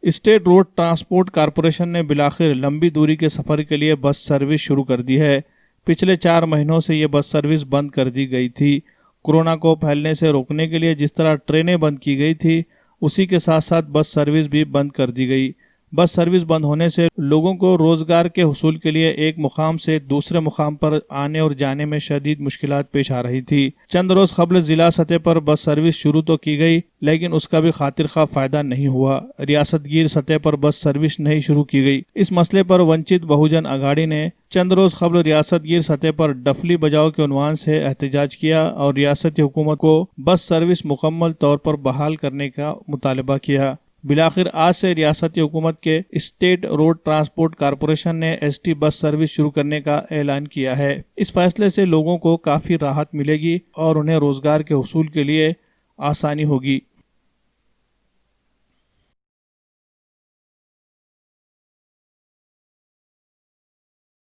State road transport corporation نے بالآخر لمبی دوری کے سفر کے لیے بس سروس شروع کر دی ہے۔ پچھلے 4 مہینوں سے یہ بس سروس بند کر دی گئی تھی۔ کورونا کو پھیلنے سے روکنے کے لیے جس طرح ٹرینیں بند کی گئی تھی، اسی کے ساتھ ساتھ بس سروس بھی بند کر دی گئی۔ بس سروس بند ہونے سے لوگوں کو روزگار کے حصول کے لیے ایک مقام سے دوسرے مقام پر آنے اور جانے میں شدید مشکلات پیش آ رہی تھی۔ چند روز قبل ضلع سطح پر بس سروس شروع تو کی گئی، لیکن اس کا بھی خاطر خواہ فائدہ نہیں ہوا۔ ریاست گیر سطح پر بس سروس نہیں شروع کی گئی۔ اس مسئلے پر ونچت بہوجن اگاڑی نے چند روز قبل ریاست گیر سطح پر ڈفلی بجاؤ کے عنوان سے احتجاج کیا اور ریاستی حکومت کو بس سروس مکمل طور پر بحال کرنے کا مطالبہ کیا۔ بالآخر آج سے ریاستی حکومت کے اسٹیٹ روڈ ٹرانسپورٹ کارپوریشن نے ایس ٹی بس سروس شروع کرنے کا اعلان کیا ہے۔ اس فیصلے سے لوگوں کو کافی راحت ملے گی اور انہیں روزگار کے حصول کے لیے آسانی ہوگی۔